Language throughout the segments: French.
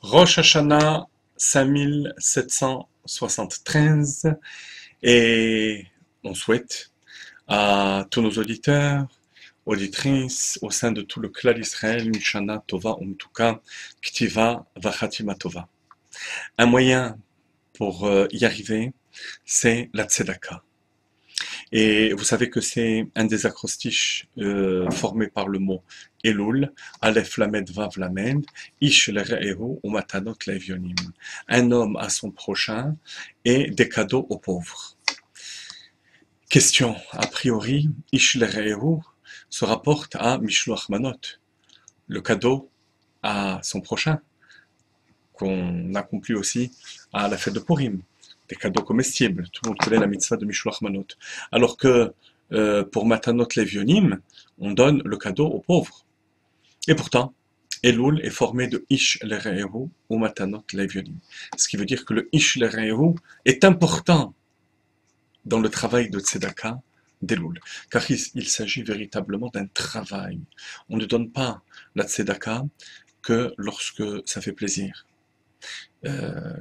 Rosh Hashanah 5773 et on souhaite à tous nos auditeurs, auditrices au sein de tout le clan d'Israël, une Shana Tova Umtuka, Ktiva Vachatima Tova. Un moyen pour y arriver, c'est la Tzedaka. Et vous savez que c'est un des acrostiches formés par le mot Elul, Aleph Lamed Vav Lamed, Ish Lere'ehu ou Matanot Levionim. Un homme à son prochain et des cadeaux aux pauvres. Question, a priori, Ish Lere'ehu se rapporte à Mishloach Manot, le cadeau à son prochain, qu'on accomplit aussi à la fête de Purim. Des cadeaux comestibles. Tout le monde connaît la mitzvah de Mishloach Manot. Alors que pour Matanot Levionim, on donne le cadeau aux pauvres. Et pourtant, Elul est formé de Ish Lere'ehu ou Matanot Levionim. Ce qui veut dire que le Ish Lere'ehu est important dans le travail de Tzedaka d'Elul. Car il s'agit véritablement d'un travail. On ne donne pas la Tzedaka que lorsque ça fait plaisir.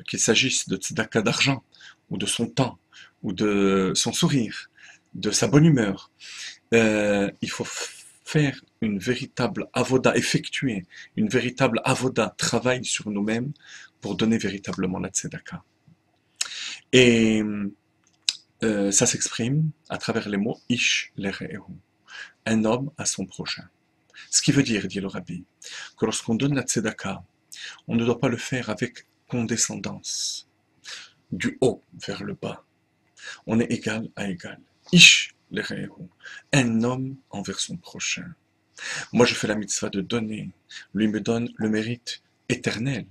Qu'il s'agisse de tzedaka d'argent, ou de son temps, ou de son sourire, de sa bonne humeur. Il faut faire une véritable avoda, effectuer une véritable avoda, travail sur nous-mêmes, pour donner véritablement la tzedaka. Et ça s'exprime à travers les mots Ish Lere'ehu, un homme à son prochain. Ce qui veut dire, dit le Rabbi, que lorsqu'on donne la tzedaka, on ne doit pas le faire avec condescendance, du haut vers le bas. On est égal à égal. Ish Lere'ehu, un homme envers son prochain. Moi je fais la mitzvah de donner, lui me donne le mérite éternel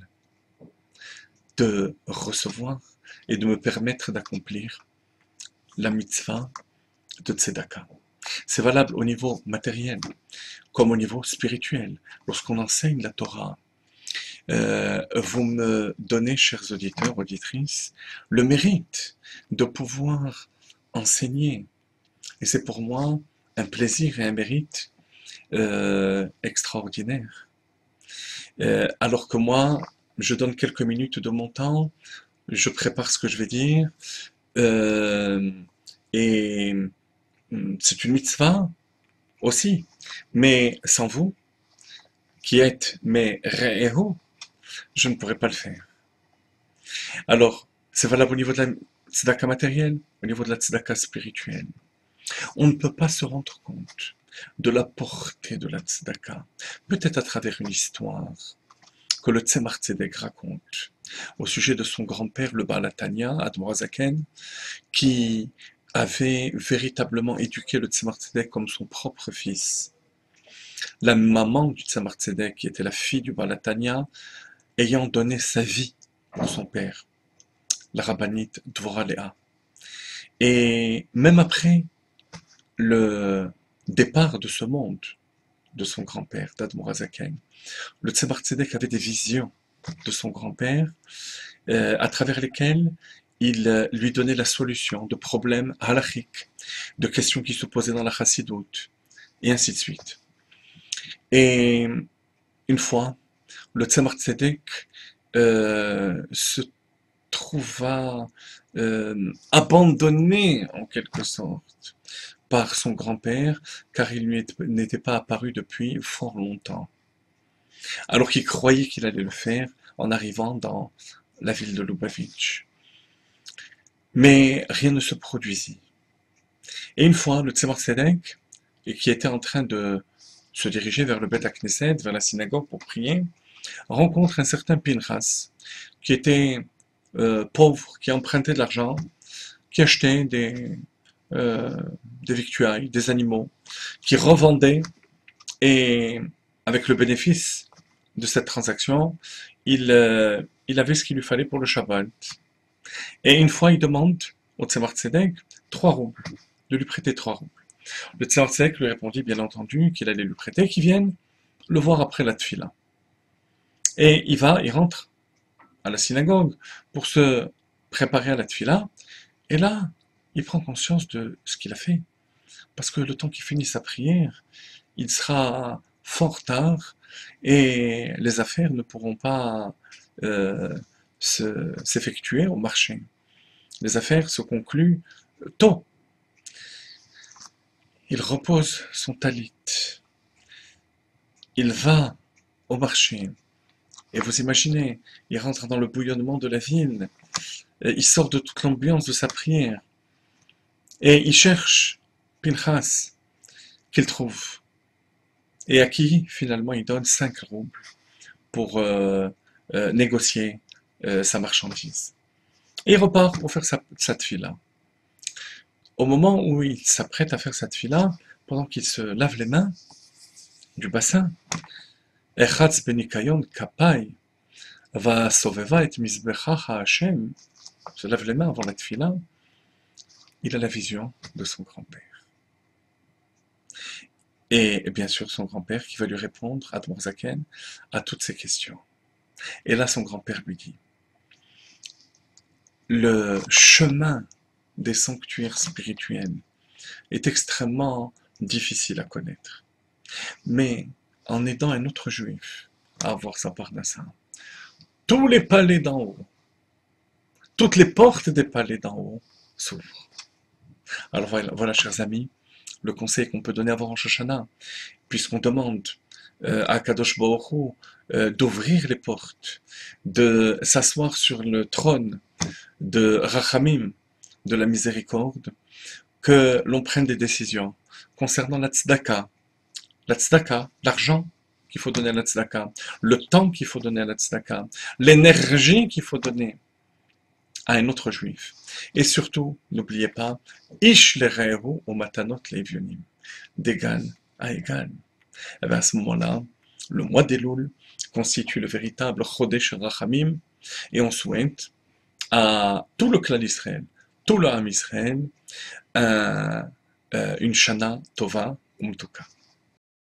de recevoir et de me permettre d'accomplir la mitzvah de tzedaka. C'est valable au niveau matériel comme au niveau spirituel. Lorsqu'on enseigne la Torah, vous me donnez, chers auditeurs, auditrices, le mérite de pouvoir enseigner. Et c'est pour moi un plaisir et un mérite extraordinaire. Alors que moi, je donne quelques minutes de mon temps, je prépare ce que je vais dire, et c'est une mitzvah aussi. Mais sans vous, qui êtes mes re'ehu, je ne pourrais pas le faire. Alors, c'est valable au niveau de la tzedaka matérielle, au niveau de la tzedaka spirituelle. On ne peut pas se rendre compte de la portée de la tzedaka, peut-être à travers une histoire que le Tzemar Tzedek raconte au sujet de son grand-père, le Baal HaTanya, Admor HaZaken, qui avait véritablement éduqué le Tzemar Tzedek comme son propre fils. La maman du Tzemar Tzedek, qui était la fille du Baal HaTanya, ayant donné sa vie pour son père, la rabbinite Dvorah Léa. Et même après le départ de ce monde, de son grand-père, d'Admor HaZaken, le Tzemar Tzedek avait des visions de son grand-père, à travers lesquelles il lui donnait la solution de problèmes halachiques, de questions qui se posaient dans la chassidoute, et ainsi de suite. Et une fois, le Tzemar Tzedek se trouva abandonné en quelque sorte par son grand-père, car il lui n'était pas apparu depuis fort longtemps. Alors qu'il croyait qu'il allait le faire en arrivant dans la ville de Lubavitch. Mais rien ne se produisit. Et une fois, le Tzemar Tzedek, qui était en train de se diriger vers le Beth HaKnesset, vers la synagogue pour prier, rencontre un certain Pinchas, qui était pauvre, qui empruntait de l'argent, qui achetait des victuailles, des animaux, qui revendait, et avec le bénéfice de cette transaction, il avait ce qu'il lui fallait pour le Shabbat. Et une fois, il demande au Tzemar Tzedek 3 roubles, de lui prêter 3 roubles. Le Tzemar Tzedek lui répondit, bien entendu, qu'il allait lui prêter, qu'il vienne le voir après la tfila. Et il rentre à la synagogue pour se préparer à la tfila, et là, il prend conscience de ce qu'il a fait. Parce que le temps qu'il finit sa prière, il sera fort tard, et les affaires ne pourront pas euh, s'effectuer au marché. Les affaires se concluent tôt. Il repose son talit. Il va au marché. Et vous imaginez, il rentre dans le bouillonnement de la ville. Il sort de toute l'ambiance de sa prière. Et il cherche Pinchas, qu'il trouve. Et à qui, finalement, il donne 5 roubles pour négocier sa marchandise. Et il repart pour faire sa tfila. Au moment où il s'apprête à faire sa tfila, pendant qu'il se lave les mains du bassin, Echatz benikayon kapai va soveva et mizbecha Hashem, se lave les mains avant la tfila, il a la vision de son grand-père. Et bien sûr son grand-père qui va lui répondre, Admor Zaken, à toutes ces questions. Et là son grand-père lui dit, le chemin des sanctuaires spirituels est extrêmement difficile à connaître. Mais en aidant un autre juif à avoir sa parnassa, tous les palais d'en haut, toutes les portes des palais d'en haut s'ouvrent. Alors voilà, chers amis, le conseil qu'on peut donner avant Rosh Hashanah, puisqu'on demande à Kadosh Baruch Hu d'ouvrir les portes, de s'asseoir sur le trône de Rachamim, de la miséricorde, que l'on prenne des décisions concernant la tzedaka, l'argent qu'il faut donner à la tzedaka, le temps qu'il faut donner à la tzedaka, l'énergie qu'il faut donner à un autre juif. Et surtout, n'oubliez pas, ish lerehu au matanot levionim, d'égal à égal. Et bien à ce moment-là, le mois d'Elul constitue le véritable Chodesh Rachamim, et on souhaite à tout le clan d'Israël, tout le Ham Israël, une Shana Tova Umtuka.